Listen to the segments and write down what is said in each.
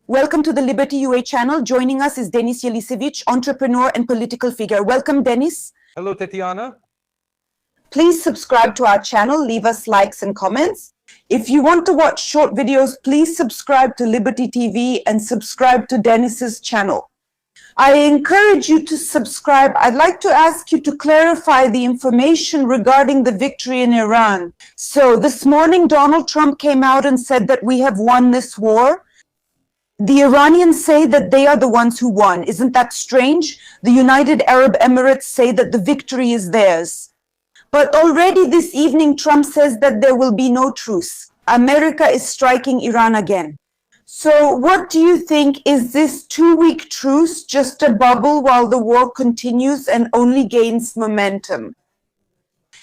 Welcome to the Liberty UA channel. Joining us is Denis Eliseevich, entrepreneur and political figure. Welcome, Denis. Hello, Tatiana. Please subscribe to our channel, leave us likes and comments. If you want to watch short videos, please subscribe to Liberty TV and subscribe to Denis's channel. I encourage you to subscribe. I'd like to ask you to clarify the information regarding the victory in Iran. So this morning, Donald Trump came out and said that we have won this war. The Iranians say that they are the ones who won. Isn't that strange? The United Arab Emirates say that the victory is theirs. But already this evening, Trump says that there will be no truce. America is striking Iran again. So what do you think? Is this 2-week truce just a bubble while the war continues and only gains momentum?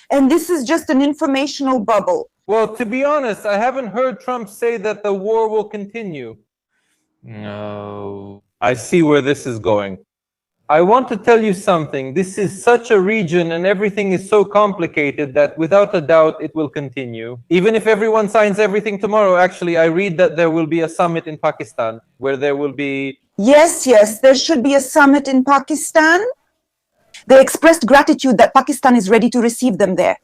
And this is just an informational bubble. Well, to be honest, I haven't heard Trump say that the war will continue. No. I see where this is going. I want to tell you something. This is such a region and everything is so complicated that without a doubt it will continue. Even if everyone signs everything tomorrow, actually, I read that there will be a summit in Pakistan where there will be... Yes, there should be a summit in Pakistan. They expressed gratitude that Pakistan is ready to receive them there.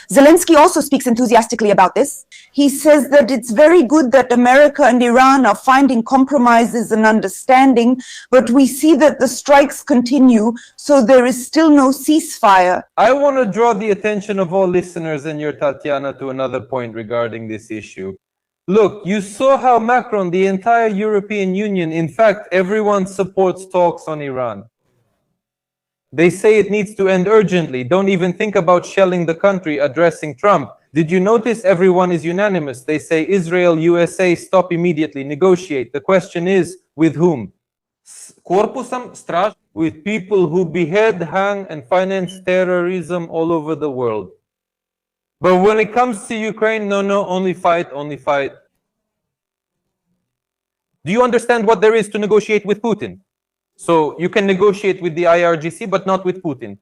Zelensky also speaks enthusiastically about this. He says that it's very good that America and Iran are finding compromises and understanding, but we see that the strikes continue, so there is still no ceasefire. I want to draw the attention of all listeners and your Tatiana to another point regarding this issue. Look, you saw how Macron, the entire European Union, in fact, everyone supports talks on Iran. They say it needs to end urgently. Don't even think about shelling the country, addressing Trump. Did you notice everyone is unanimous? They say Israel, USA, stop immediately, negotiate. The question is, with whom? Korpusam Straż, with people who behead, hang, and finance terrorism all over the world. But when it comes to Ukraine, no, only fight, only fight. Do you understand what there is to negotiate with Putin? So you can negotiate with the IRGC, but not with Putin.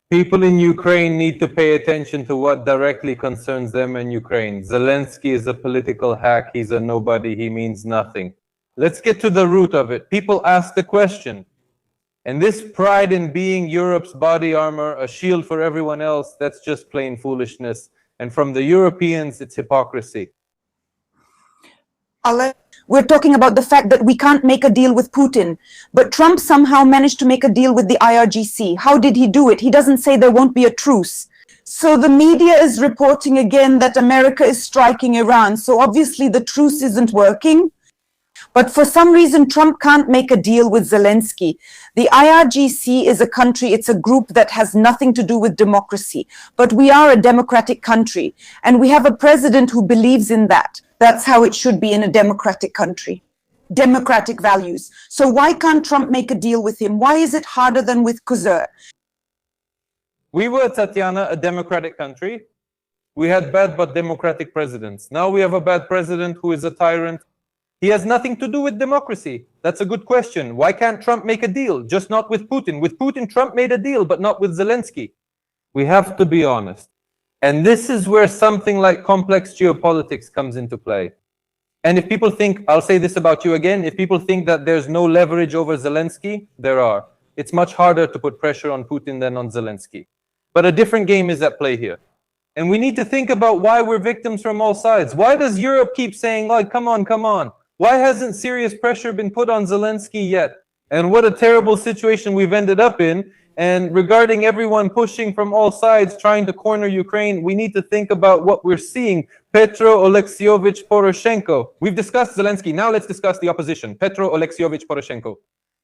People in Ukraine need to pay attention to what directly concerns them and Ukraine. Zelensky is a political hack. He's a nobody. He means nothing. Let's get to the root of it. People ask the question. And this pride in being Europe's body armor, a shield for everyone else, that's just plain foolishness. And from the Europeans, it's hypocrisy. We're talking about the fact that we can't make a deal with Putin, but Trump somehow managed to make a deal with the IRGC. How did he do it? He doesn't say there won't be a truce. So the media is reporting again that America is striking Iran. So obviously the truce isn't working. But for some reason, Trump can't make a deal with Zelensky. The IRGC is a country, it's a group that has nothing to do with democracy. But we are a democratic country, and we have a president who believes in that. That's how it should be in a democratic country. Democratic values. So why can't Trump make a deal with him? Why is it harder than with Kuzur? We were, Tatiana, a democratic country. We had bad but democratic presidents. Now we have a bad president who is a tyrant. He has nothing to do with democracy. That's a good question. Why can't Trump make a deal? Just not with Putin. With Putin, Trump made a deal, but not with Zelensky. We have to be honest. And this is where something like complex geopolitics comes into play. And if people think, I'll say this about you again, if people think that there's no leverage over Zelensky, there are. It's much harder to put pressure on Putin than on Zelensky. But a different game is at play here. And we need to think about why we're victims from all sides. Why does Europe keep saying, like, come on? Why hasn't serious pressure been put on Zelensky yet? And what a terrible situation we've ended up in. And regarding everyone pushing from all sides, trying to corner Ukraine, we need to think about what we're seeing. Petro Oleksievich Poroshenko. We've discussed Zelensky. Now let's discuss the opposition. Petro Oleksievich Poroshenko.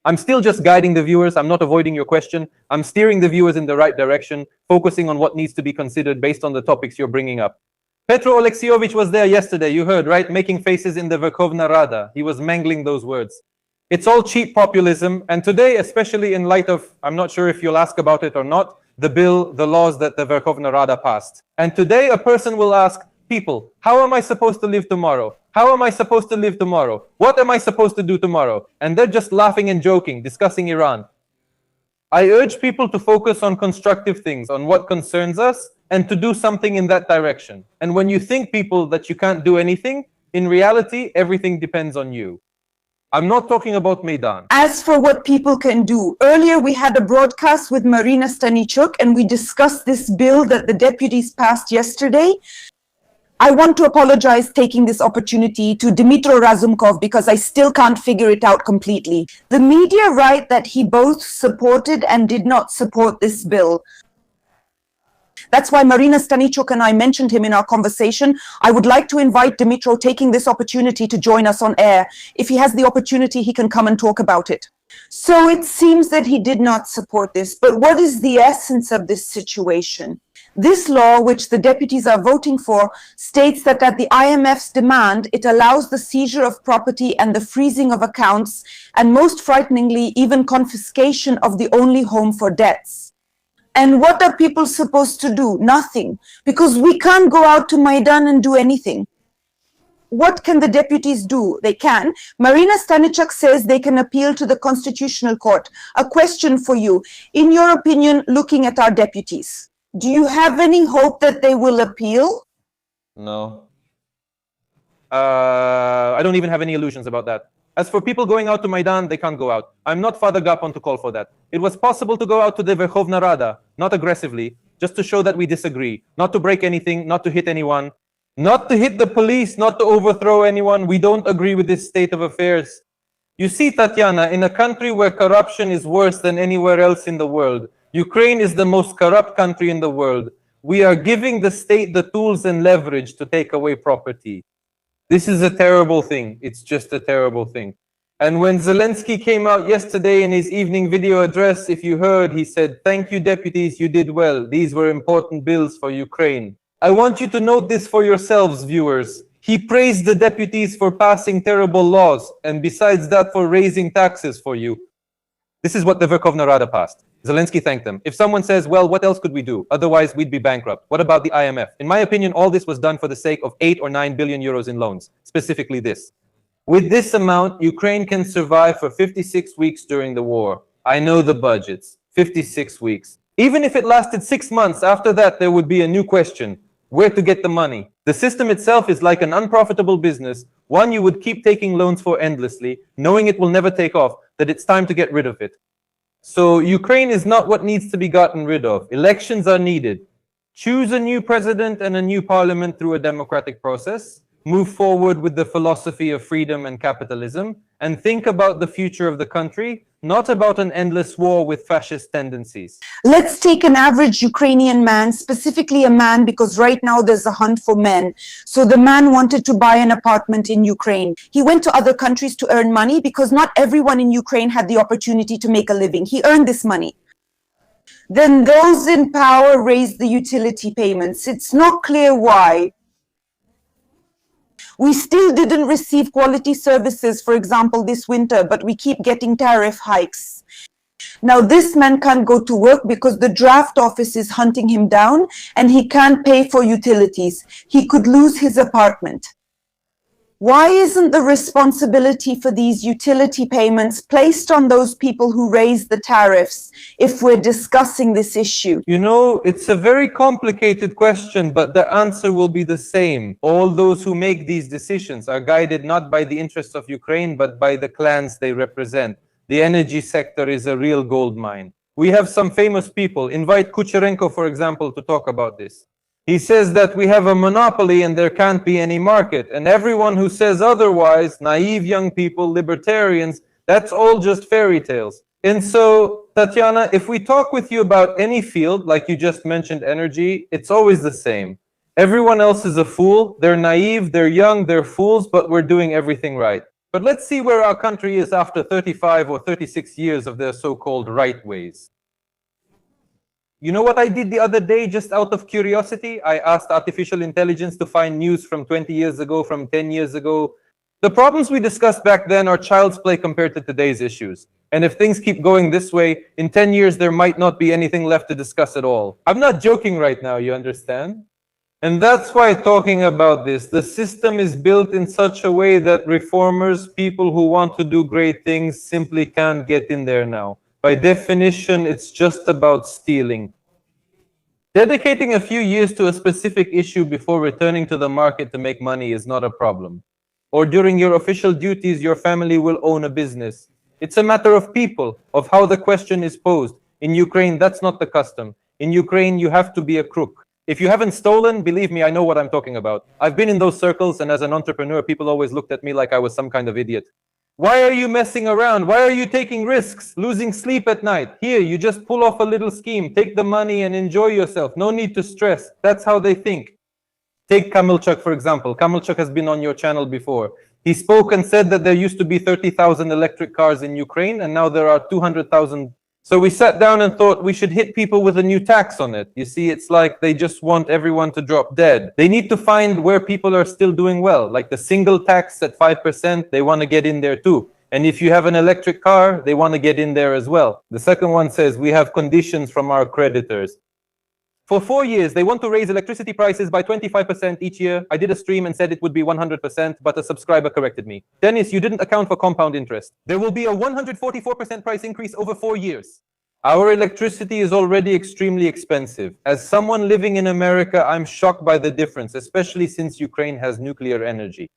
I'm still just guiding the viewers. I'm not avoiding your question. I'm steering the viewers in the right direction, focusing on what needs to be considered based on the topics you're bringing up. Petro Oleksievich was there yesterday, you heard, right? Making faces in the Verkhovna Rada. He was mangling those words. It's all cheap populism, and today, especially in light of, I'm not sure if you'll ask about it or not, the laws that the Verkhovna Rada passed. And today a person will ask, people, how am I supposed to live tomorrow? How am I supposed to live tomorrow? What am I supposed to do tomorrow? And they're just laughing and joking, discussing Iran. I urge people to focus on constructive things, on what concerns us, and to do something in that direction. And when you think, people, that you can't do anything, in reality, everything depends on you. I'm not talking about Maidan. As for what people can do, earlier we had a broadcast with Marina Stanichuk and we discussed this bill that the deputies passed yesterday. I want to apologize taking this opportunity to Dmytro Razumkov because I still can't figure it out completely. The media write that he both supported and did not support this bill. That's why Marina Stanichuk and I mentioned him in our conversation. I would like to invite Dmytro, taking this opportunity, to join us on air. If he has the opportunity, he can come and talk about it. So it seems that he did not support this, but what is the essence of this situation? This law, which the deputies are voting for, states that at the IMF's demand, it allows the seizure of property and the freezing of accounts, and most frighteningly, even confiscation of the only home for debts. And what are people supposed to do? Nothing, because we can't go out to Maidan and do anything. What can the deputies do? They can. Marina Stanichuk says they can appeal to the Constitutional Court. A question for you. In your opinion, looking at our deputies, do you have any hope that they will appeal? No. I don't even have any illusions about that. As for people going out to Maidan, they can't go out. I'm not Father Gapon to call for that. It was possible to go out to the Verkhovna Rada, not aggressively, just to show that we disagree, not to break anything, not to hit anyone, not to hit the police, not to overthrow anyone. We don't agree with this state of affairs. You see, Tatiana, in a country where corruption is worse than anywhere else in the world, Ukraine is the most corrupt country in the world. We are giving the state the tools and leverage to take away property. This is a terrible thing. It's just a terrible thing. And when Zelensky came out yesterday in his evening video address, if you heard, he said, "Thank you, deputies, you did well. These were important bills for Ukraine." I want you to note this for yourselves, viewers. He praised the deputies for passing terrible laws, and besides that, for raising taxes for you. This is what the Verkhovna Rada passed. Zelensky thanked them. If someone says, well, what else could we do? Otherwise, we'd be bankrupt. What about the IMF? In my opinion, all this was done for the sake of 8 or 9 billion euros in loans, specifically this. With this amount, Ukraine can survive for 56 weeks during the war. I know the budgets, 56 weeks. Even if it lasted 6 months, after that, there would be a new question. Where to get the money? The system itself is like an unprofitable business, one you would keep taking loans for endlessly, knowing it will never take off, that it's time to get rid of it. So Ukraine is not what needs to be gotten rid of. Elections are needed. Choose a new president and a new parliament through a democratic process. Move forward with the philosophy of freedom and capitalism, and think about the future of the country, not about an endless war with fascist tendencies. Let's take an average Ukrainian man, specifically a man, because right now there's a hunt for men. So the man wanted to buy an apartment in Ukraine. He went to other countries to earn money because not everyone in Ukraine had the opportunity to make a living. He earned this money. Then those in power raised the utility payments. It's not clear why. We still didn't receive quality services, for example, this winter, but we keep getting tariff hikes. Now, this man can't go to work because the draft office is hunting him down and he can't pay for utilities. He could lose his apartment. Why isn't the responsibility for these utility payments placed on those people who raise the tariffs if we're discussing this issue? You know, it's a very complicated question, but the answer will be the same. All those who make these decisions are guided not by the interests of Ukraine, but by the clans they represent. The energy sector is a real gold mine. We have some famous people. Invite Kucherenko, for example, to talk about this. He says that we have a monopoly and there can't be any market. And everyone who says otherwise, naive young people, libertarians, that's all just fairy tales. And so, Tatiana, if we talk with you about any field, like you just mentioned energy, it's always the same. Everyone else is a fool. They're naive, they're young, they're fools, but we're doing everything right. But let's see where our country is after 35 or 36 years of their so-called right ways. You know what I did the other day, just out of curiosity? I asked artificial intelligence to find news from 20 years ago, from 10 years ago. The problems we discussed back then are child's play compared to today's issues. And if things keep going this way, in 10 years, there might not be anything left to discuss at all. I'm not joking right now, you understand? And that's why talking about this, the system is built in such a way that reformers, people who want to do great things, simply can't get in there now. By definition, it's just about stealing. Dedicating a few years to a specific issue before returning to the market to make money is not a problem. or during your official duties, your family will own a business. It's a matter of people, of how the question is posed. In Ukraine, that's not the custom. In Ukraine, you have to be a crook. If you haven't stolen, believe me, I know what I'm talking about. I've been in those circles, and as an entrepreneur, people always looked at me like I was some kind of idiot. Why are you messing around? Why are you taking risks, losing sleep at night? Here, you just pull off a little scheme, take the money and enjoy yourself. No need to stress. That's how they think. Take Kamilchuk, for example. Kamilchuk has been on your channel before. He spoke and said that there used to be 30,000 electric cars in Ukraine, and now there are 200,000. So we sat down and thought we should hit people with a new tax on it. You see, it's like they just want everyone to drop dead. They need to find where people are still doing well, like the single tax at 5%, they want to get in there too. And if you have an electric car, they want to get in there as well. The second one says we have conditions from our creditors. For 4 years, they want to raise electricity prices by 25% each year. I did a stream and said it would be 100%, but a subscriber corrected me. Denis, you didn't account for compound interest. There will be a 144% price increase over 4 years. Our electricity is already extremely expensive. As someone living in America, I'm shocked by the difference, especially since Ukraine has nuclear energy.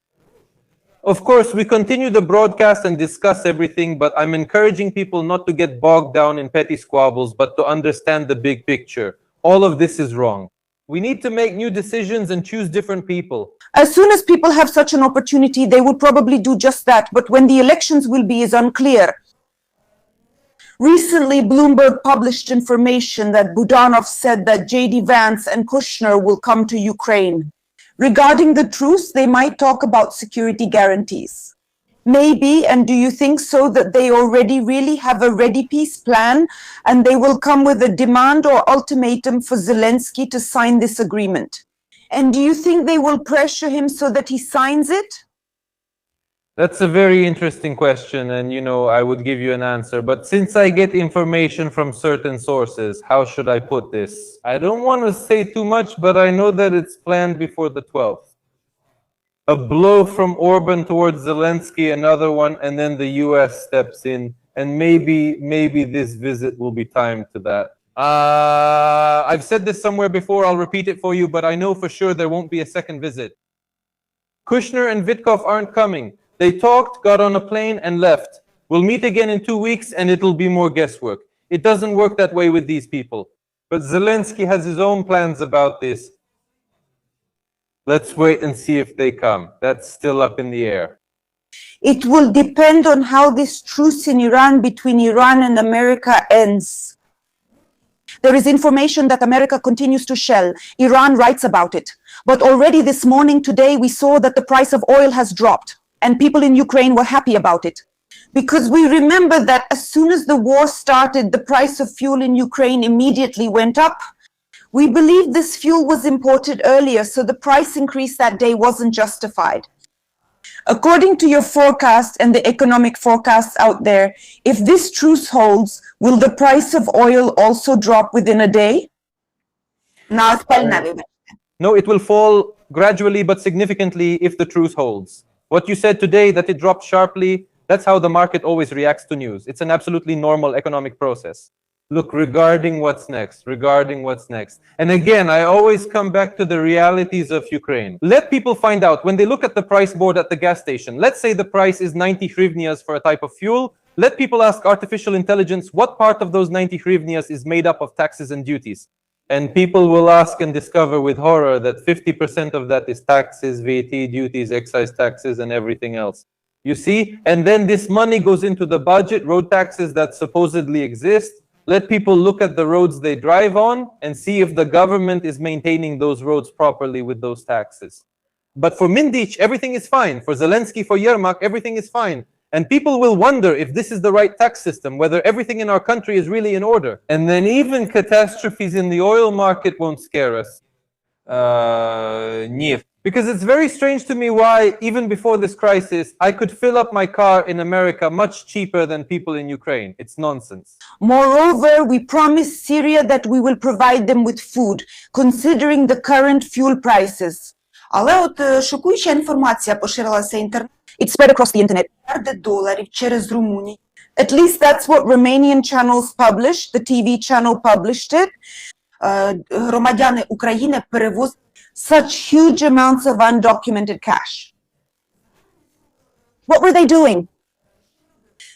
Of course, we continue the broadcast and discuss everything, but I'm encouraging people not to get bogged down in petty squabbles, but to understand the big picture. All of this is wrong. We need to make new decisions and choose different people. As soon as people have such an opportunity, they will probably do just that. But when the elections will be is unclear. Recently, Bloomberg published information that Budanov said that J.D. Vance and Kushner will come to Ukraine. Regarding the truce, they might talk about security guarantees. Maybe, and do you think so, that they already really have a ready peace plan and they will come with a demand or ultimatum for Zelensky to sign this agreement? And do you think they will pressure him so that he signs it? That's a very interesting question, and I would give you an answer. But since I get information from certain sources, how should I put this? I don't want to say too much, but I know that it's planned before the 12th. A blow from Orban towards Zelensky, another one, and then the US steps in, and maybe this visit will be timed to that. I've said this somewhere before, I'll repeat it for you, but I know for sure there won't be a second visit. Kushner and Vitkov aren't coming. They talked, got on a plane, and left. We'll meet again in 2 weeks, and it'll be more guesswork. It doesn't work that way with these people. But Zelensky has his own plans about this. Let's wait and see if they come. That's still up in the air. It will depend on how this truce in Iran between Iran and America ends. There is information that America continues to shell. Iran writes about it. But already this morning, today, we saw that the price of oil has dropped, and people in Ukraine were happy about it. Because we remember that as soon as the war started, the price of fuel in Ukraine immediately went up. We believe this fuel was imported earlier, so the price increase that day wasn't justified. According to your forecast and the economic forecasts out there, if this truce holds, will the price of oil also drop within a day? No, it will fall gradually but significantly if the truce holds. What you said today, that it dropped sharply, that's how the market always reacts to news. It's an absolutely normal economic process. Look, regarding what's next. And again, I always come back to the realities of Ukraine. Let people find out, when they look at the price board at the gas station, let's say the price is 90 hryvnias for a type of fuel. Let people ask artificial intelligence what part of those 90 hryvnias is made up of taxes and duties. And people will ask and discover with horror that 50% of that is taxes, VAT, duties, excise taxes, and everything else. You see? And then this money goes into the budget, road taxes that supposedly exist. Let people look at the roads they drive on and see if the government is maintaining those roads properly with those taxes. But for Mindich, everything is fine. For Zelensky, for Yermak, everything is fine. And people will wonder if this is the right tax system, whether everything in our country is really in order. And then even catastrophes in the oil market won't scare us. Because it's very strange to me why, even before this crisis, I could fill up my car in America much cheaper than people in Ukraine. It's nonsense. Moreover, we promised Syria that we will provide them with food, considering the current fuel prices. Але от шокуюча інформація поширилася інтернетом. It spread across the internet. $1 через Румунію. At least that's what Romanian channels published. The TV channel published it. Громадяни України перевозять Such huge amounts of undocumented cash. What were they doing?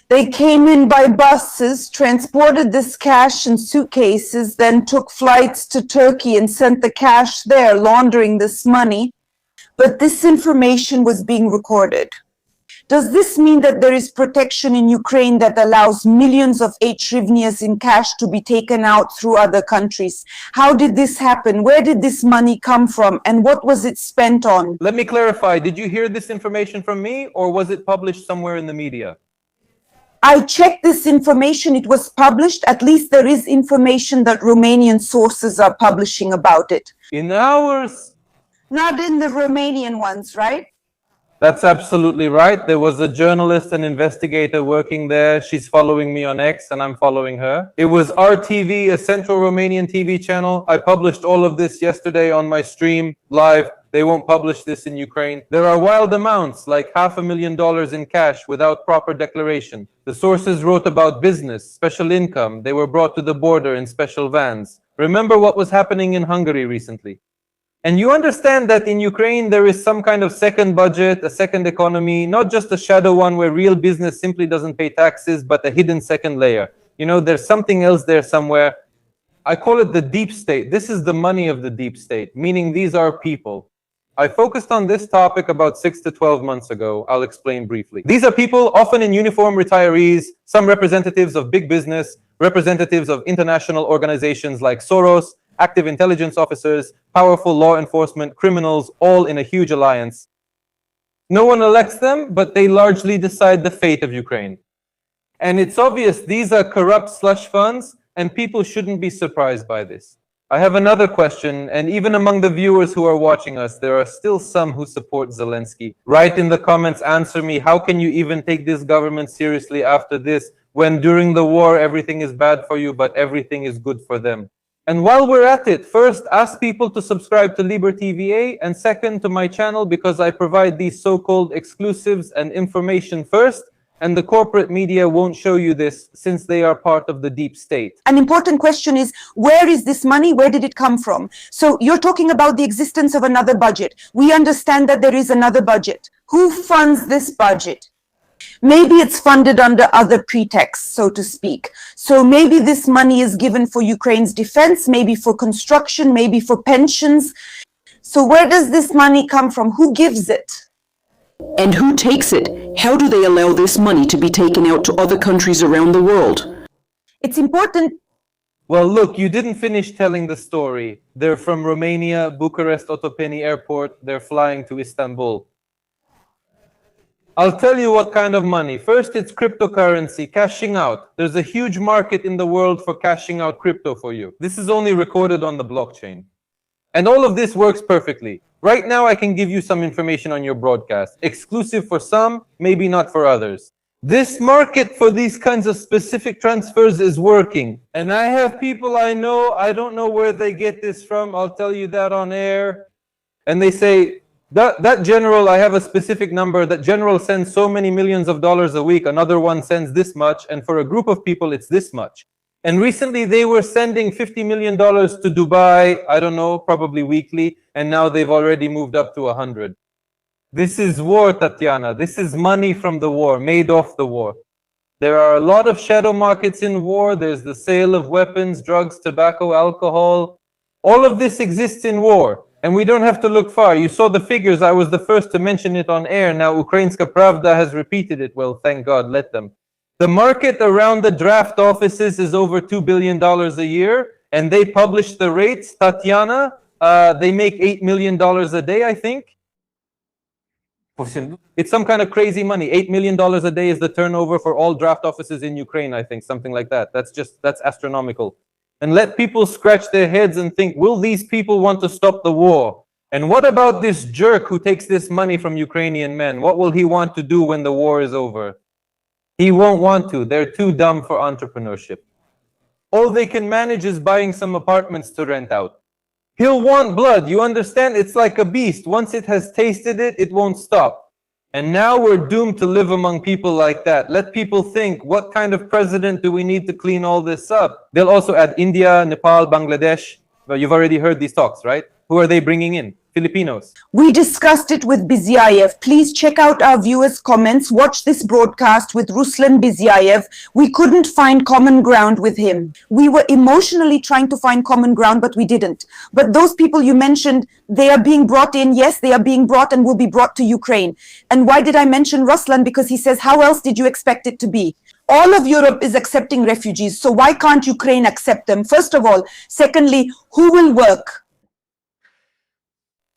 They came in by buses, transported this cash in suitcases, then took flights to Turkey and sent the cash there, laundering this money. But this information was being recorded. Does this mean that there is protection in Ukraine that allows millions of hryvnias in cash to be taken out through other countries? How did this happen? Where did this money come from? And what was it spent on? Let me clarify. Did you hear this information from me, or was it published somewhere in the media? I checked this information. It was published. At least there is information that Romanian sources are publishing about it. In ours? Not in the Romanian ones, right? That's absolutely right. There was a journalist and investigator working there. She's following me on X and I'm following her. It was RTV, a Central Romanian TV channel. I published all of this yesterday on my stream live. They won't publish this in Ukraine. There are wild amounts, like $500,000 in cash without proper declaration. The sources wrote about business, special income. They were brought to the border in special vans. Remember what was happening in Hungary recently. And you understand that in Ukraine, there is some kind of second budget, a second economy, not just a shadow one where real business simply doesn't pay taxes, but a hidden second layer. You know, there's something else there somewhere. I call it the deep state. This is the money of the deep state, meaning these are people. I focused on this topic about 6 to 12 months ago. I'll explain briefly. These are people, often in uniform retirees, some representatives of big business, representatives of international organizations like Soros, active intelligence officers, powerful law enforcement, criminals, all in a huge alliance. No one elects them, but they largely decide the fate of Ukraine. And it's obvious these are corrupt slush funds, and people shouldn't be surprised by this. I have another question, and even among the viewers who are watching us, there are still some who support Zelensky. Write in the comments, answer me, how can you even take this government seriously after this, when during the war everything is bad for you, but everything is good for them? And while we're at it, first, ask people to subscribe to Liber TVA, and second, to my channel, because I provide these so-called exclusives and information first, and the corporate media won't show you this since they are part of the deep state. An important question is, where is this money? Where did it come from? So you're talking about the existence of another budget. We understand that there is another budget. Who funds this budget? Maybe it's funded under other pretexts, so to speak. So maybe this money is given for Ukraine's defense, maybe for construction, maybe for pensions. So where does this money come from? Who gives it? And who takes it? How do they allow this money to be taken out to other countries around the world? It's important. Well, look, you didn't finish telling the story. They're from Romania, Bucharest Otopeni Airport. They're flying to Istanbul. I'll tell you what kind of money. First, it's cryptocurrency, cashing out. There's a huge market in the world for cashing out crypto for you. This is only recorded on the blockchain. And all of this works perfectly. Right now, I can give you some information on your broadcast. Exclusive for some, maybe not for others. This market for these kinds of specific transfers is working. And I have people I know, I don't know where they get this from. I'll tell you that on air. And they say, that general, I have a specific number, that general sends so many millions of dollars a week, another one sends this much, and for a group of people, it's this much. And recently, they were sending $50 million to Dubai, I don't know, probably weekly, and now they've already moved up to 100. This is war, Tatiana. This is money from the war, made off the war. There are a lot of shadow markets in war. There's the sale of weapons, drugs, tobacco, alcohol. All of this exists in war. And we don't have to look far. You saw the figures. I was the first to mention it on air. Now Ukrainska Pravda has repeated it. Well, thank God, let them. The market around the draft offices is over $2 billion a year. And they publish the rates. Tatiana, they make $8 million a day, I think. It's some kind of crazy money. $8 million a day is the turnover for all draft offices in Ukraine, I think. Something like that. That's astronomical. And let people scratch their heads and think, will these people want to stop the war? And what about this jerk who takes this money from Ukrainian men? What will he want to do when the war is over? He won't want to. They're too dumb for entrepreneurship. All they can manage is buying some apartments to rent out. He'll want blood. You understand? It's like a beast. Once it has tasted it, it won't stop. And now we're doomed to live among people like that. Let people think, what kind of president do we need to clean all this up? They'll also add India, Nepal, Bangladesh. Well, you've already heard these talks, right? Who are they bringing in? Filipinos. We discussed it with Bizyayev. Please check out our viewers' comments. Watch this broadcast with Ruslan Bizyayev. We couldn't find common ground with him. We were emotionally trying to find common ground, but we didn't. But those people you mentioned, they are being brought in. Yes, they are being brought and will be brought to Ukraine. And why did I mention Ruslan? Because he says, how else did you expect it to be? All of Europe is accepting refugees. So why can't Ukraine accept them? First of all. Secondly, who will work?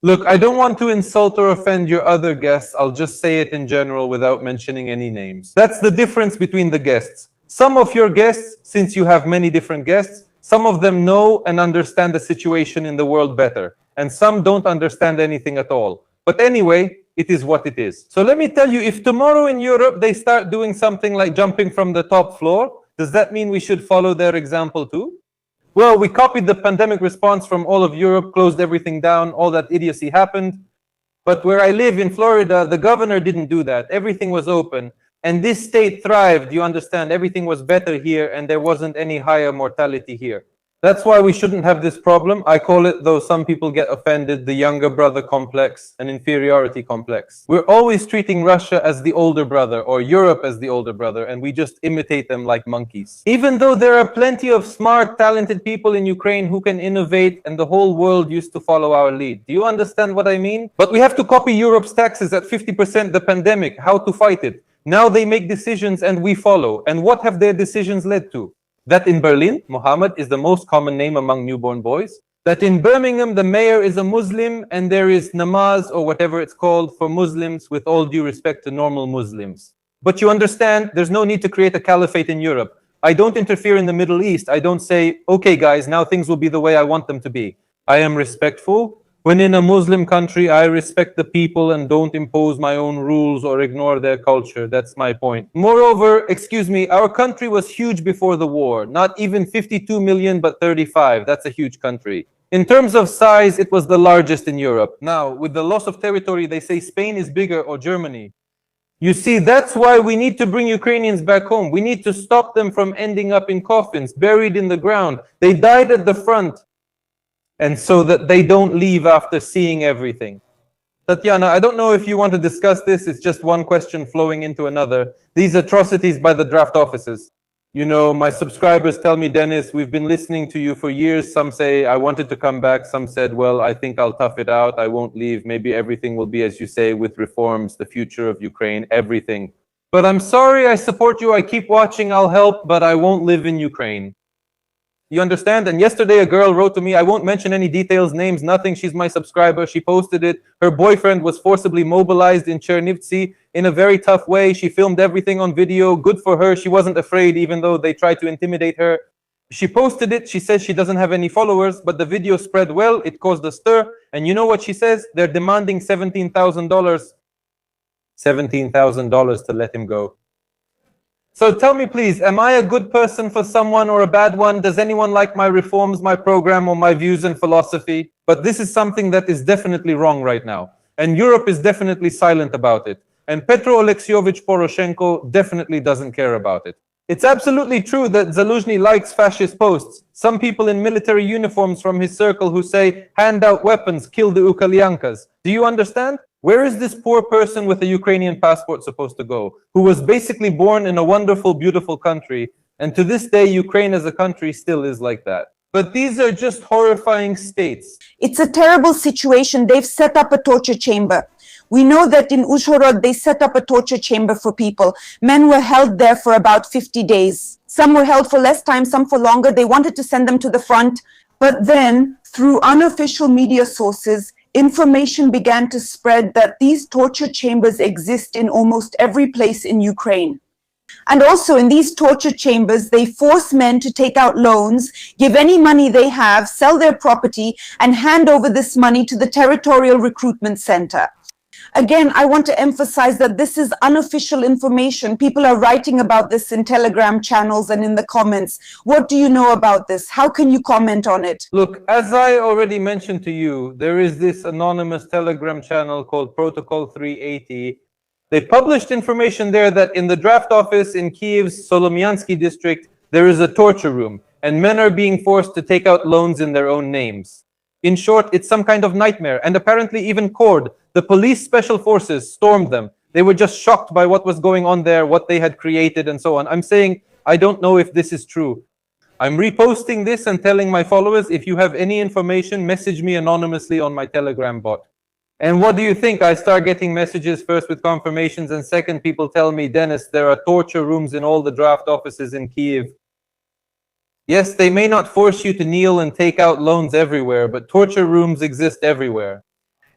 Look, I don't want to insult or offend your other guests. I'll just say it in general without mentioning any names. That's the difference between the guests. Some of your guests, since you have many different guests, some of them know and understand the situation in the world better. And some don't understand anything at all. But anyway, it is what it is. So let me tell you, if tomorrow in Europe they start doing something like jumping from the top floor, does that mean we should follow their example too? Well, we copied the pandemic response from all of Europe, closed everything down, all that idiocy happened. But where I live in Florida, the governor didn't do that. Everything was open. And this state thrived, you understand? Everything was better here and there wasn't any higher mortality here. That's why we shouldn't have this problem. I call it, though some people get offended, the younger brother complex, an inferiority complex. We're always treating Russia as the older brother or Europe as the older brother, and we just imitate them like monkeys. Even though there are plenty of smart, talented people in Ukraine who can innovate and the whole world used to follow our lead. Do you understand what I mean? But we have to copy Europe's taxes at 50%, the pandemic, how to fight it. Now they make decisions and we follow. And what have their decisions led to? That in Berlin, Mohammed is the most common name among newborn boys. That in Birmingham, the mayor is a Muslim and there is namaz or whatever it's called for Muslims, with all due respect to normal Muslims. But you understand, there's no need to create a caliphate in Europe. I don't interfere in the Middle East. I don't say, okay guys, now things will be the way I want them to be. I am respectful. When in a Muslim country, I respect the people and don't impose my own rules or ignore their culture. That's my point. Moreover, excuse me, our country was huge before the war. Not even 52 million, but 35. That's a huge country. In terms of size, it was the largest in Europe. Now, with the loss of territory, they say Spain is bigger or Germany. You see, that's why we need to bring Ukrainians back home. We need to stop them from ending up in coffins, buried in the ground. They died at the front. And so that they don't leave after seeing everything. Tatiana, I don't know if you want to discuss this. It's just one question flowing into another. These atrocities by the draft offices. You know, my subscribers tell me, Denis, we've been listening to you for years. Some say, I wanted to come back. Some said, well, I think I'll tough it out. I won't leave. Maybe everything will be, as you say, with reforms, the future of Ukraine, everything. But I'm sorry, I support you. I keep watching. I'll help, but I won't live in Ukraine. You understand? And yesterday a girl wrote to me, I won't mention any details, names, nothing. She's my subscriber. She posted it. Her boyfriend was forcibly mobilized in Chernivtsi in a very tough way. She filmed everything on video. Good for her. She wasn't afraid, even though they tried to intimidate her. She posted it. She says she doesn't have any followers, but the video spread well. It caused a stir. And you know what she says? They're demanding $17,000. $17,000 to let him go. So tell me, please, am I a good person for someone or a bad one? Does anyone like my reforms, my program, or my views and philosophy? But this is something that is definitely wrong right now. And Europe is definitely silent about it. And Petro Oleksievich Poroshenko definitely doesn't care about it. It's absolutely true that Zaluzhny likes fascist posts. Some people in military uniforms from his circle who say, hand out weapons, kill the Ukalyankas. Do you understand? Where is this poor person with a Ukrainian passport supposed to go, who was basically born in a wonderful, beautiful country, and to this day, Ukraine as a country still is like that? But these are just horrifying states. It's a terrible situation. They've set up a torture chamber. We know that in Uzhhorod, they set up a torture chamber for people. Men were held there for about 50 days. Some were held for less time, some for longer. They wanted to send them to the front. But then, through unofficial media sources, information began to spread that these torture chambers exist in almost every place in Ukraine. And also in these torture chambers, they force men to take out loans, give any money they have, sell their property, and hand over this money to the Territorial Recruitment Center. Again, I want to emphasize that this is unofficial information. People are writing about this in Telegram channels and in the comments. What do you know about this? How can you comment on it? Look, as I already mentioned to you, there is this anonymous Telegram channel called Protocol 380. They published information there that in the draft office in Kyiv's Solomyansky district, there is a torture room, and men are being forced to take out loans in their own names. In short, it's some kind of nightmare. And apparently even Cord, the police special forces, stormed them. They were just shocked by what was going on there, what they had created and so on. I'm saying, I don't know if this is true. I'm reposting this and telling my followers, if you have any information, message me anonymously on my Telegram bot. And what do you think? I start getting messages first with confirmations, and second, people tell me, Denis, there are torture rooms in all the draft offices in Kyiv. Yes, they may not force you to kneel and take out loans everywhere, but torture rooms exist everywhere.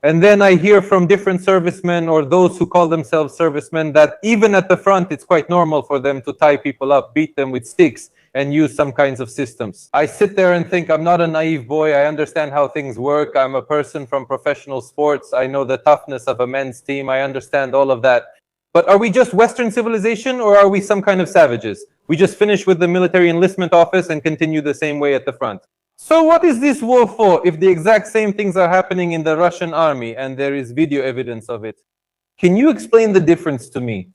And then I hear from different servicemen or those who call themselves servicemen that even at the front, it's quite normal for them to tie people up, beat them with sticks, and use some kinds of systems. I sit there and think, I'm not a naive boy. I understand how things work. I'm a person from professional sports. I know the toughness of a men's team. I understand all of that. But are we just Western civilization, or are we some kind of savages? We just finish with the military enlistment office and continue the same way at the front. So what is this war for if the exact same things are happening in the Russian army and there is video evidence of it? Can you explain the difference to me?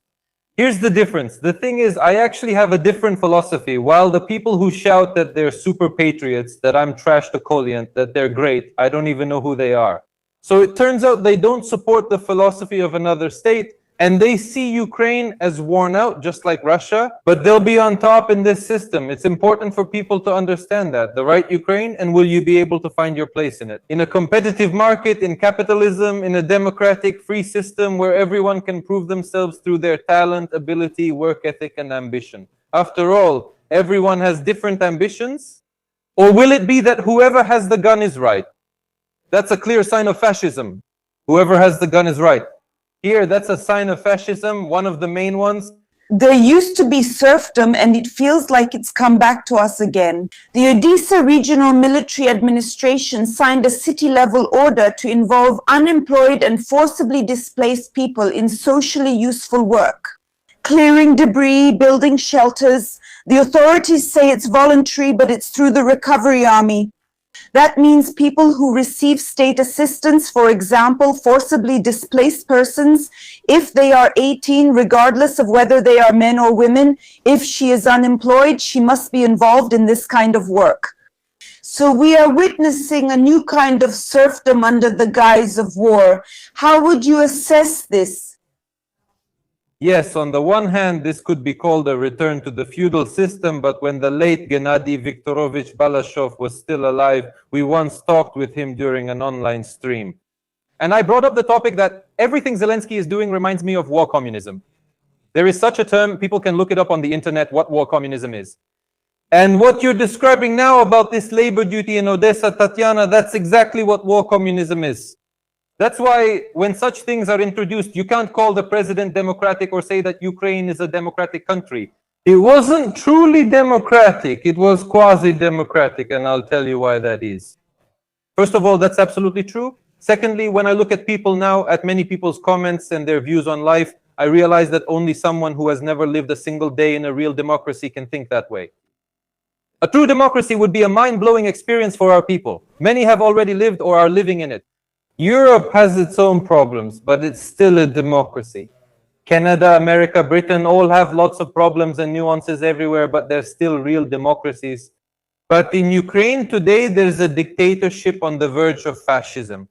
Here's the difference. The thing is, I actually have a different philosophy. While the people who shout that they're super patriots, that I'm trash Tokoliant, that they're great, I don't even know who they are. So it turns out they don't support the philosophy of another state, and they see Ukraine as worn out, just like Russia, but they'll be on top in this system. It's important for people to understand that. The right Ukraine, and will you be able to find your place in it? In a competitive market, in capitalism, in a democratic, free system where everyone can prove themselves through their talent, ability, work ethic, and ambition. After all, everyone has different ambitions. Or will it be that whoever has the gun is right? That's a clear sign of fascism. Whoever has the gun is right. Here, that's a sign of fascism, one of the main ones. There used to be serfdom, and it feels like it's come back to us again. The Odessa Regional Military Administration signed a city-level order to involve unemployed and forcibly displaced people in socially useful work. Clearing debris, building shelters. The authorities say it's voluntary, but it's through the recovery army. That means people who receive state assistance, for example, forcibly displaced persons, if they are 18, regardless of whether they are men or women, if she is unemployed, she must be involved in this kind of work. So we are witnessing a new kind of serfdom under the guise of war. How would you assess this? Yes, on the one hand, this could be called a return to the feudal system, but when the late Gennady Viktorovich Balashov was still alive, we once talked with him during an online stream. And I brought up the topic that everything Zelensky is doing reminds me of war communism. There is such a term, people can look it up on the internet, what war communism is. And what you're describing now about this labor duty in Odessa, Tatiana, that's exactly what war communism is. That's why when such things are introduced, you can't call the president democratic or say that Ukraine is a democratic country. It wasn't truly democratic, it was quasi-democratic, and I'll tell you why that is. First of all, that's absolutely true. Secondly, when I look at people now, at many people's comments and their views on life, I realize that only someone who has never lived a single day in a real democracy can think that way. A true democracy would be a mind-blowing experience for our people. Many have already lived or are living in it. Europe has its own problems, but it's still a democracy. Canada, America, Britain all have lots of problems and nuances everywhere, but they're still real democracies. But in Ukraine today, there's a dictatorship on the verge of fascism.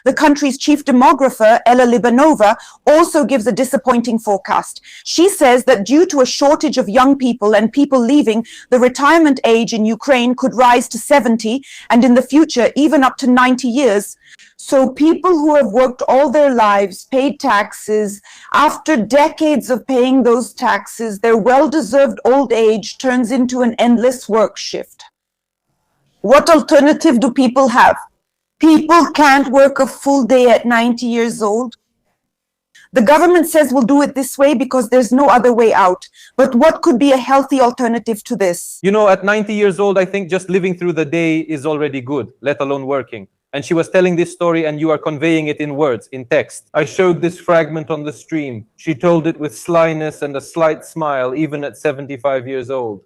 The country's chief demographer, Ella Libanova, also gives a disappointing forecast. She says that due to a shortage of young people and people leaving, the retirement age in Ukraine could rise to 70 and in the future even up to 90 years. So people who have worked all their lives, paid taxes, after decades of paying those taxes, their well-deserved old age turns into an endless work shift. What alternative do people have? People can't work a full day at 90 years old. The government says we'll do it this way because there's no other way out. But what could be a healthy alternative to this? You know, at 90 years old, I think just living through the day is already good, let alone working. And she was telling this story and you are conveying it in words, in text. I showed this fragment on the stream. She told it with slyness and a slight smile, even at 75 years old.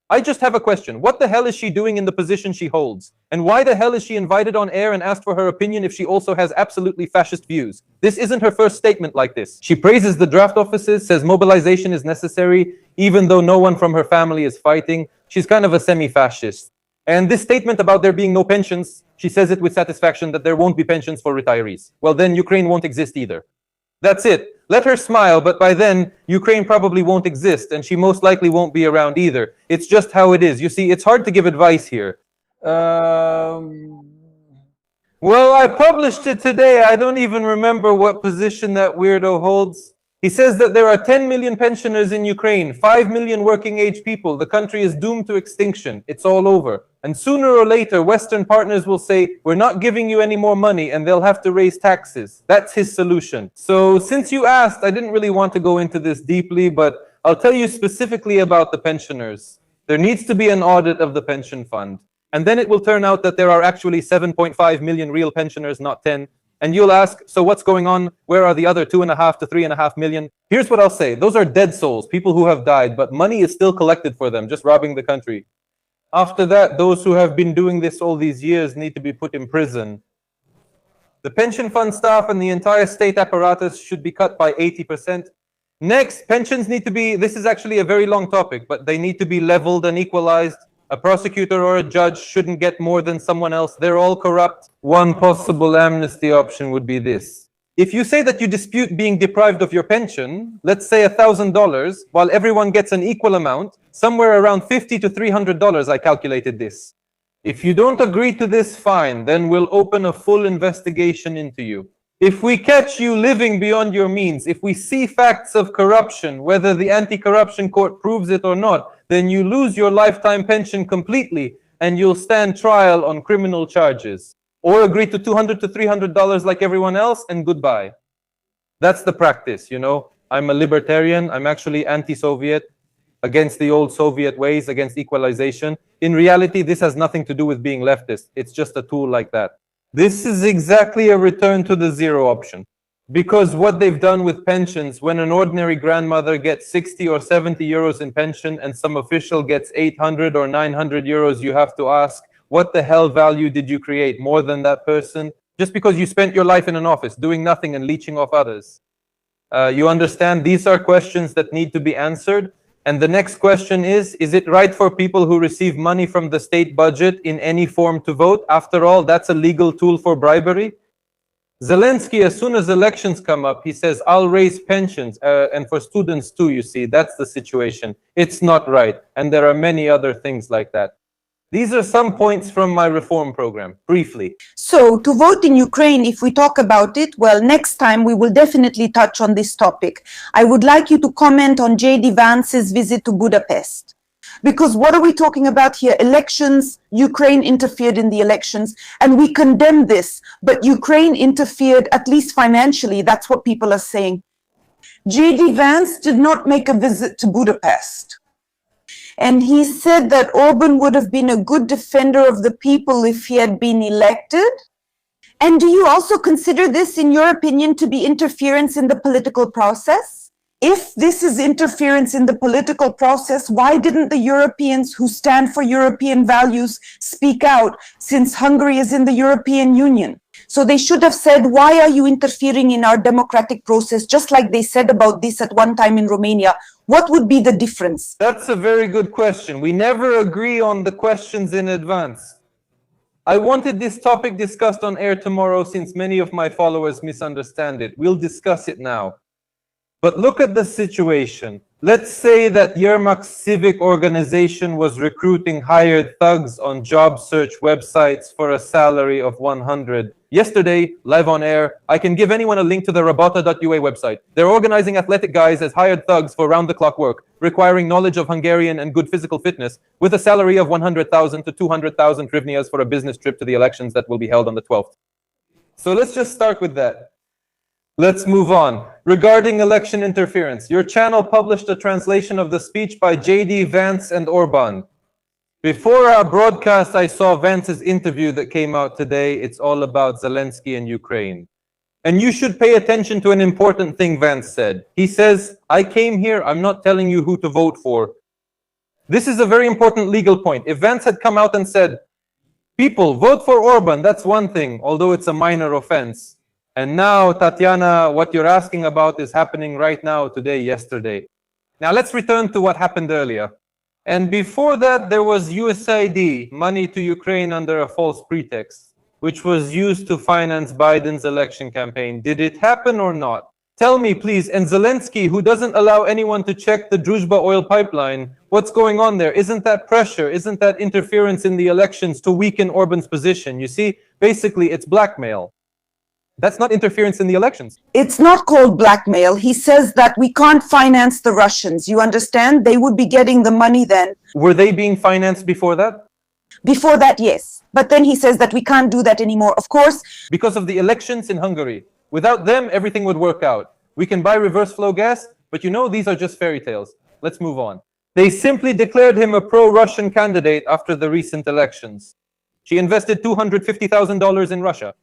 I just have a question. What the hell is she doing in the position she holds? And why the hell is she invited on air and asked for her opinion if she also has absolutely fascist views? This isn't her first statement like this. She praises the draft offices, says mobilization is necessary, even though no one from her family is fighting. She's kind of a semi-fascist. And this statement about there being no pensions, she says it with satisfaction that there won't be pensions for retirees. Well, then Ukraine won't exist either. That's it. Let her smile, but by then, Ukraine probably won't exist, and she most likely won't be around either. It's just how it is. You see, it's hard to give advice here. Well, I published it today. I don't even remember what position that weirdo holds. He says that there are 10 million pensioners in Ukraine, 5 million working age people. The country is doomed to extinction. It's all over. And sooner or later, Western partners will say, we're not giving you any more money, and they'll have to raise taxes. That's his solution. So since you asked, I didn't really want to go into this deeply, but I'll tell you specifically about the pensioners. There needs to be an audit of the pension fund. And then it will turn out that there are actually 7.5 million real pensioners, not 10. And you'll ask, so what's going on? Where are the other 2.5 to 3.5 million? Here's what I'll say. Those are dead souls, people who have died, but money is still collected for them, just robbing the country. After that, those who have been doing this all these years need to be put in prison. The pension fund staff and the entire state apparatus should be cut by 80%. Next, pensions need to be, this is actually a very long topic, but they need to be leveled and equalized. A prosecutor or a judge shouldn't get more than someone else. They're all corrupt. One possible amnesty option would be this. If you say that you dispute being deprived of your pension, let's say $1,000, while everyone gets an equal amount, somewhere around $50 to $300, I calculated this. If you don't agree to this, fine, then we'll open a full investigation into you. If we catch you living beyond your means, if we see facts of corruption, whether the anti-corruption court proves it or not, then you lose your lifetime pension completely and you'll stand trial on criminal charges. Or agree to $200 to $300 like everyone else and goodbye. That's the practice, you know. I'm a libertarian, I'm actually anti-Soviet, against the old Soviet ways, against equalization. In reality, this has nothing to do with being leftist. It's just a tool like that. This is exactly a return to the zero option. Because what they've done with pensions, when an ordinary grandmother gets 60 or 70 euros in pension and some official gets 800 or 900 euros, you have to ask, what the hell value did you create more than that person? Just because you spent your life in an office doing nothing and leeching off others. You understand these are questions that need to be answered. And the next question is it right for people who receive money from the state budget in any form to vote? After all, that's a legal tool for bribery. Zelensky, as soon as elections come up, he says, I'll raise pensions. And for students too, you see, that's the situation. It's not right. And there are many other things like that. These are some points from my reform program, briefly. So to vote in Ukraine, if we talk about it, well, next time we will definitely touch on this topic. I would like you to comment on J.D. Vance's visit to Budapest. Because what are we talking about here? Elections, Ukraine interfered in the elections, and we condemn this. But Ukraine interfered, at least financially, that's what people are saying. J.D. Vance did not make a visit to Budapest. And he said that Orban would have been a good defender of the people if he had been elected. And do you also consider this, in your opinion, to be interference in the political process? If this is interference in the political process, why didn't the Europeans who stand for European values speak out, since Hungary is in the European Union? So they should have said, why are you interfering in our democratic process, just like they said about this at one time in Romania? What would be the difference? That's a very good question. We never agree on the questions in advance. I wanted this topic discussed on air tomorrow since many of my followers misunderstand it. We'll discuss it now. But look at the situation. Let's say that Yermak's civic organization was recruiting hired thugs on job search websites for a salary of 100. Yesterday, live on air, I can give anyone a link to the Rabota.ua website. They're organizing athletic guys as hired thugs for round-the-clock work, requiring knowledge of Hungarian and good physical fitness, with a salary of 100,000 to 200,000 hryvnias for a business trip to the elections that will be held on the 12th. So let's just start with that. Let's move on. Regarding election interference, your channel published a translation of the speech by J.D. Vance and Orban. Before our broadcast, I saw Vance's interview that came out today. It's all about Zelensky and Ukraine. And you should pay attention to an important thing Vance said. He says, I came here, I'm not telling you who to vote for. This is a very important legal point. If Vance had come out and said, people, vote for Orban, that's one thing, although it's a minor offense. And now, Tatiana, what you're asking about is happening right now, today, yesterday. Now let's return to what happened earlier. And before that, there was USAID, money to Ukraine under a false pretext. which was used to finance Biden's election campaign. Did it happen or not? Tell me, please. And Zelensky, who doesn't allow anyone to check the Druzhba oil pipeline, what's going on there? Isn't that pressure? Isn't that interference in the elections to weaken Orban's position? You see, basically, it's blackmail. That's not interference in the elections. It's not called blackmail. He says that we can't finance the Russians. You understand? They would be getting the money then. Were they being financed before that? Before that, yes. But then he says that we can't do that anymore. Of course, Because of the elections in Hungary. Without them, everything would work out. We can buy reverse flow gas, but you know, these are just fairy tales. Let's move on. They simply declared him a pro-Russian candidate after the recent elections. She invested $250,000 in Russia.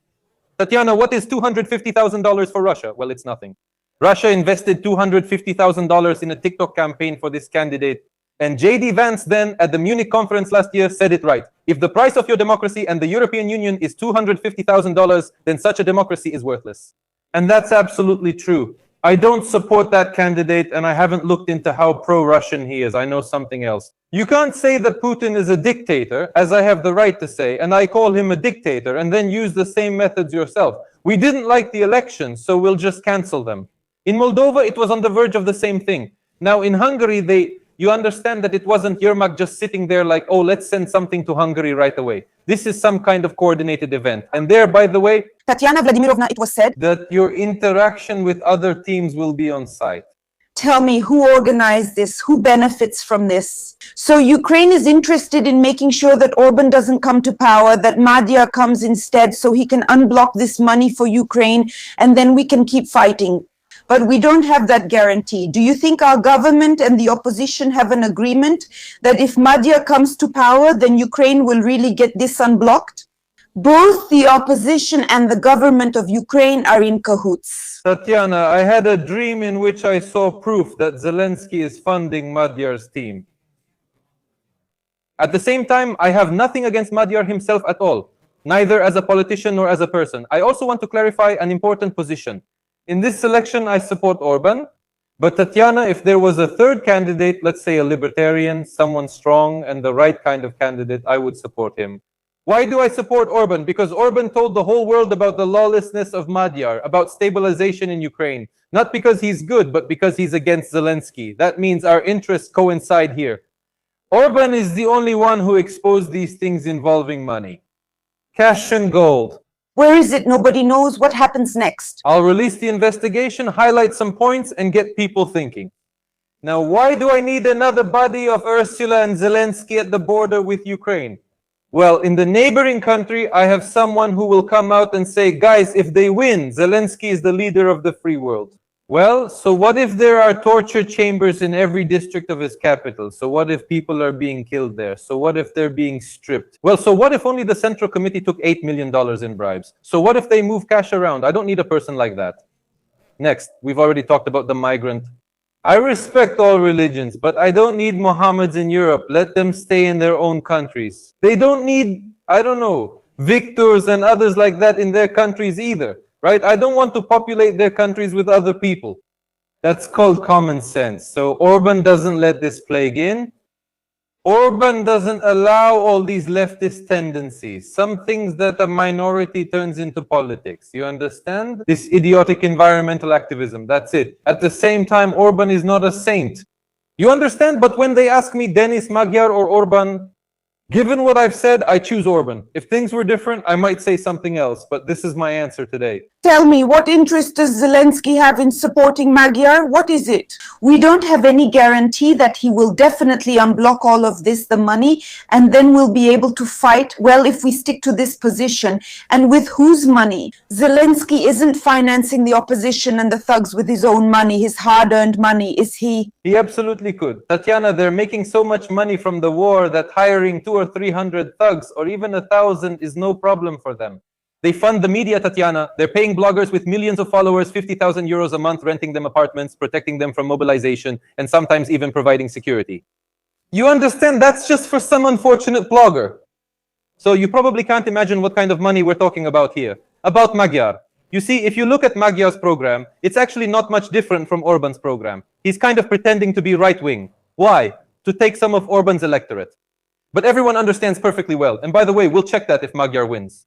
Tatiana, what is $250,000 for Russia? Well, it's nothing. Russia invested $250,000 in a TikTok campaign for this candidate. And J.D. Vance then, at the Munich conference last year, said it right. If the price of your democracy and the European Union is $250,000, then such a democracy is worthless. And that's absolutely true. I don't support that candidate, and I haven't looked into how pro-Russian he is. I know something else. You can't say that Putin is a dictator, as I have the right to say, and I call him a dictator, and then use the same methods yourself. We didn't like the elections, so we'll just cancel them. In Moldova, it was on the verge of the same thing. Now, in Hungary, you understand that it wasn't Yermak just sitting there like, oh, let's send something to Hungary right away. This is some kind of coordinated event. And there, by the way, Tatiana Vladimirovna, it was said. that your interaction with other teams will be on site. Tell me, who organized this? Who benefits from this? So Ukraine is interested in making sure that Orban doesn't come to power, that Magyar comes instead so he can unblock this money for Ukraine, and then we can keep fighting. But we don't have that guarantee. Do you think our government and the opposition have an agreement that if Magyar comes to power, then Ukraine will really get this unblocked? Both the opposition and the government of Ukraine are in cahoots. Tatiana, I had a dream in which I saw proof that Zelensky is funding Magyar's team. At the same time, I have nothing against Magyar himself at all, neither as a politician nor as a person. I also want to clarify an important position. In this election, I support Orban, but Tatiana, if there was a third candidate, let's say a libertarian, someone strong and the right kind of candidate, I would support him. Why do I support Orban? Because Orban told the whole world about the lawlessness of Magyar, about stabilization in Ukraine. Not because he's good, but because he's against Zelensky. That means our interests coincide here. Orban is the only one who exposed these things involving money. Cash and gold. Where is it? Nobody knows. What happens next? I'll release the investigation, highlight some points, and get people thinking. Now, why do I need another body of Ursula and Zelensky at the border with Ukraine? Well, in the neighboring country, I have someone who will come out and say, guys, if they win, Zelensky is the leader of the free world. Well, so what if there are torture chambers in every district of his capital? So what if people are being killed there? So what if they're being stripped? Well, so what if only the Central Committee took $8 million in bribes? So what if they move cash around? I don't need a person like that. Next, we've already talked about the migrant. I respect all religions, but I don't need Mohammeds in Europe. Let them stay in their own countries. They don't need, I don't know, Victors and others like that in their countries either. Right? I don't want to populate their countries with other people. That's called common sense. So Orban doesn't let this plague in. Orban doesn't allow all these leftist tendencies, some things that a minority turns into politics. You understand? This idiotic environmental activism, that's it. At the same time, Orban is not a saint. You understand? But when they ask me Denis, Magyar or Orban, given what I've said, I choose Orban. If things were different, I might say something else, but this is my answer today. Tell me, what interest does Zelensky have in supporting Magyar? What is it? We don't have any guarantee that he will definitely unblock all of this, the money, and then we'll be able to fight, well, if we stick to this position. And with whose money? Zelensky isn't financing the opposition and the thugs with his own money, his hard-earned money, is he? He absolutely could. Tatiana, they're making so much money from the war that hiring 200 or 300 thugs or even 1,000 is no problem for them. They fund the media, Tatiana. They're paying bloggers with millions of followers 50,000 euros a month, renting them apartments, protecting them from mobilization, and sometimes even providing security. You understand? That's just for some unfortunate blogger. So you probably can't imagine what kind of money we're talking about here. About Magyar. You see, if you look at Magyar's program, it's actually not much different from Orban's program. He's kind of pretending to be right-wing. Why? To take some of Orban's electorate. But everyone understands perfectly well. And by the way, we'll check that if Magyar wins.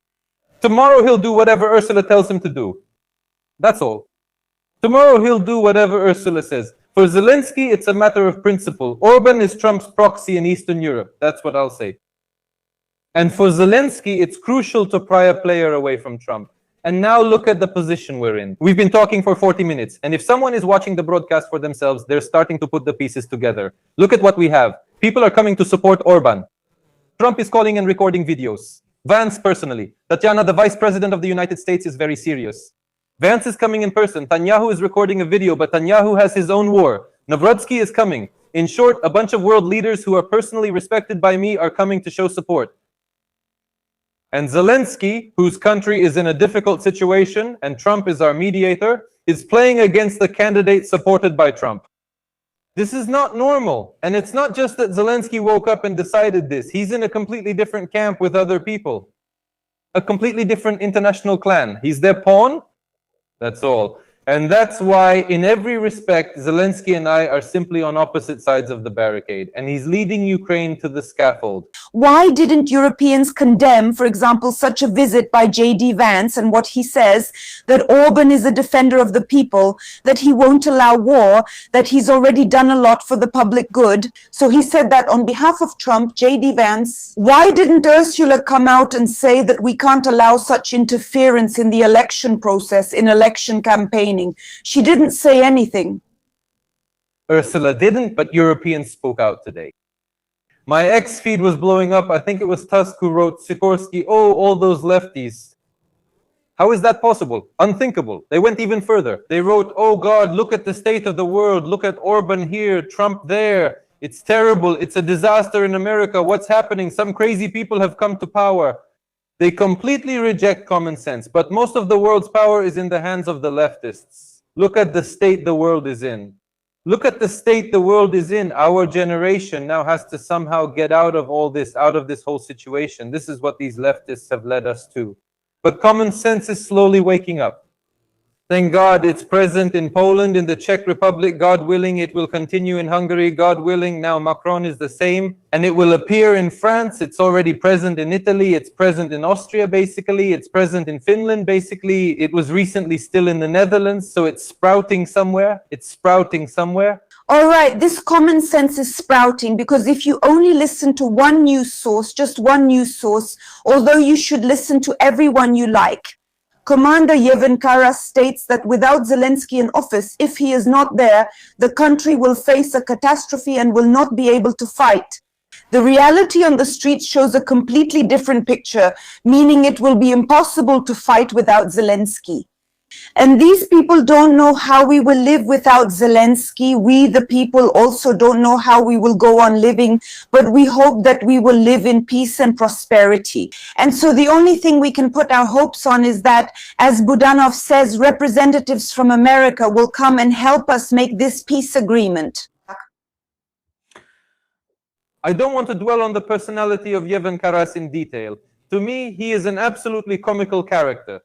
Tomorrow he'll do whatever Ursula tells him to do. That's all. Tomorrow he'll do whatever Ursula says. For Zelensky, it's a matter of principle. Orban is Trump's proxy in Eastern Europe. That's what I'll say. And for Zelensky, it's crucial to pry a player away from Trump. And now look at the position we're in. We've been talking for 40 minutes. And if someone is watching the broadcast for themselves, they're starting to put the pieces together. Look at what we have. People are coming to support Orban. Trump is calling and recording videos. Vance personally. Tatiana, the Vice President of the United States, is very serious. Vance is coming in person. Netanyahu is recording a video, but Netanyahu has his own war. Novrotsky is coming. In short, a bunch of world leaders who are personally respected by me are coming to show support. And Zelensky, whose country is in a difficult situation, and Trump is our mediator, is playing against the candidate supported by Trump. This is not normal. And it's not just that Zelensky woke up and decided this. He's in a completely different camp with other people. A completely different international clan. He's their pawn. That's all. And that's why, in every respect, Zelensky and I are simply on opposite sides of the barricade. And he's leading Ukraine to the scaffold. Why didn't Europeans condemn, for example, such a visit by J.D. Vance and what he says, that Orban is a defender of the people, that he won't allow war, that he's already done a lot for the public good? So he said that on behalf of Trump, J.D. Vance. Why didn't Ursula come out and say that we can't allow such interference in the election process, in election campaigning? She didn't say anything. Ursula didn't, but Europeans spoke out today. My X feed was blowing up. I think it was Tusk who wrote, Sikorsky, oh, all those lefties. How is that possible? Unthinkable. They went even further. They wrote, oh God, look at the state of the world. Look at Orban here, Trump there. It's terrible. It's a disaster in America. What's happening? Some crazy people have come to power. They completely reject common sense, but most of the world's power is in the hands of the leftists. Look at the state the world is in. Look at the state the world is in. Our generation now has to somehow get out of all this, out of this whole situation. This is what these leftists have led us to. But common sense is slowly waking up. Thank God it's present in Poland, in the Czech Republic. God willing, it will continue in Hungary. God willing, now Macron is the same. And it will appear in France. It's already present in Italy. It's present in Austria, basically. It's present in Finland, basically. It was recently still in the Netherlands. So it's sprouting somewhere. It's sprouting somewhere. All right, this common sense is sprouting because if you only listen to one news source, just one news source, although you should listen to everyone you like, Commander Yevhen Karas states that without Zelensky in office, if he is not there, the country will face a catastrophe and will not be able to fight. The reality on the streets shows a completely different picture, meaning it will be impossible to fight without Zelensky. And these people don't know how we will live without Zelensky. We, the people, also don't know how we will go on living, but we hope that we will live in peace and prosperity. And so the only thing we can put our hopes on is that, as Budanov says, representatives from America will come and help us make this peace agreement. I don't want to dwell on the personality of Yevhen Karas in detail. To me, he is an absolutely comical character.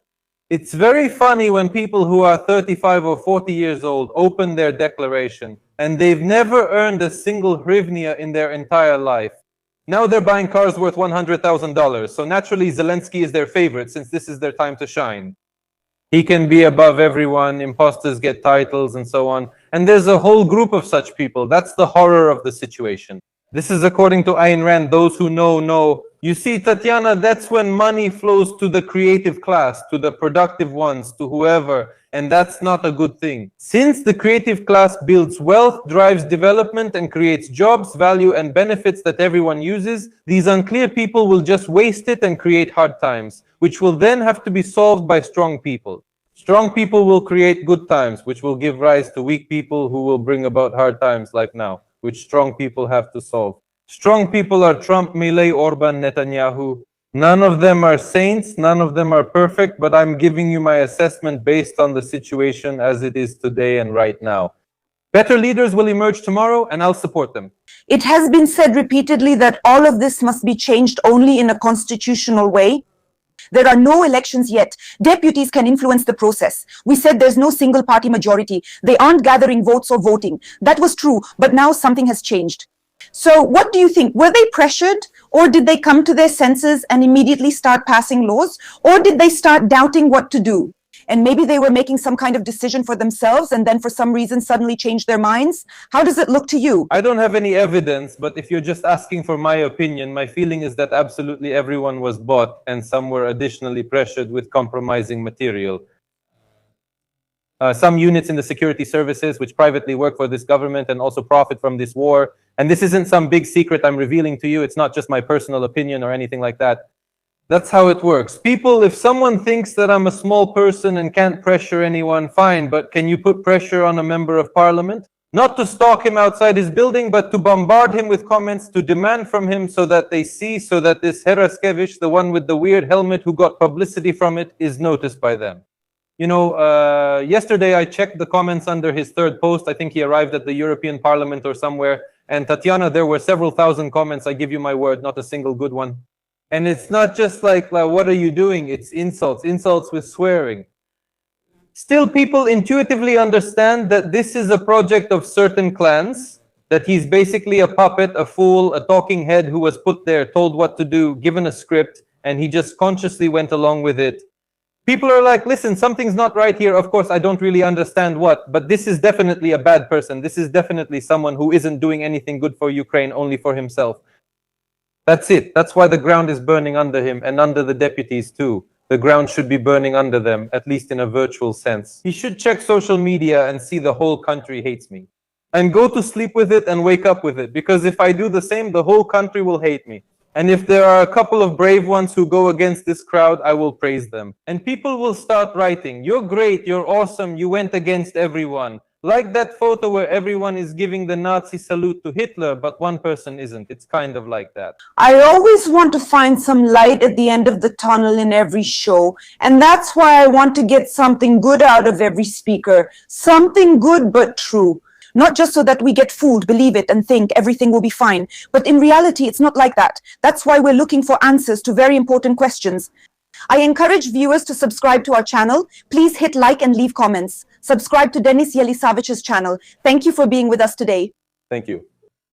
It's very funny when people who are 35 or 40 years old open their declaration and they've never earned a single hryvnia in their entire life. Now they're buying cars worth $100,000, so naturally Zelensky is their favorite since this is their time to shine. He can be above everyone, imposters get titles and so on. And there's a whole group of such people. That's the horror of the situation. This is according to Ayn Rand, those who know. You see, Tatiana, that's when money flows to the creative class, to the productive ones, to whoever, and that's not a good thing. Since the creative class builds wealth, drives development, and creates jobs, value, and benefits that everyone uses, these unclear people will just waste it and create hard times, which will then have to be solved by strong people. Strong people will create good times, which will give rise to weak people who will bring about hard times like now, which strong people have to solve. Strong people are Trump, Milei, Orban, Netanyahu. None of them are saints, none of them are perfect, but I'm giving you my assessment based on the situation as it is today and right now. Better leaders will emerge tomorrow, and I'll support them. It has been said repeatedly that all of this must be changed only in a constitutional way. There are no elections yet. Deputies can influence the process. We said there's no single party majority. They aren't gathering votes or voting. That was true, but now something has changed. So what do you think? Were they pressured Or did they come to their senses and immediately start passing laws? Or did they start doubting what to do? And maybe they were making some kind of decision for themselves and then for some reason suddenly changed their minds? How does it look to you? I don't have any evidence, but if you're just asking for my opinion, my feeling is that absolutely everyone was bought and some were additionally pressured with compromising material. Some units in the security services which privately work for this government and also profit from this war. And this isn't some big secret I'm revealing to you. It's not just my personal opinion or anything like that. That's how it works. People, if someone thinks that I'm a small person and can't pressure anyone, fine, but can you put pressure on a member of parliament? Not to stalk him outside his building, but to bombard him with comments, to demand from him so that they see, so that this Eliseevich, the one with the weird helmet who got publicity from it, is noticed by them. You know, yesterday I checked the comments under his third post. I think he arrived at the European Parliament or somewhere. And Tatiana, there were several thousand comments. I give you my word, not a single good one. And it's not just like, what are you doing? It's insults with swearing. Still, people intuitively understand that this is a project of certain clans, that he's basically a puppet, a fool, a talking head who was put there, told what to do, given a script, and he just consciously went along with it. People are like, listen, something's not right here. Of course, I don't really understand what, but this is definitely a bad person. This is definitely someone who isn't doing anything good for Ukraine, only for himself. That's it. That's why the ground is burning under him and under the deputies too. The ground should be burning under them, at least in a virtual sense. He should check social media and see the whole country hates me. And go to sleep with it and wake up with it. Because if I do the same, the whole country will hate me. And if there are a couple of brave ones who go against this crowd, I will praise them. And people will start writing, you're great, you're awesome, you went against everyone. Like that photo where everyone is giving the Nazi salute to Hitler, but one person isn't. It's kind of like that. I always want to find some light at the end of the tunnel in every show. And that's why I want to get something good out of every speaker. Something good but true. Not just so that we get fooled, believe it, and think everything will be fine. But in reality, it's not like that. That's why we're looking for answers to very important questions. I encourage viewers to subscribe to our channel. Please hit like and leave comments. Subscribe to Denis Eliseevich's channel. Thank you for being with us today. Thank you.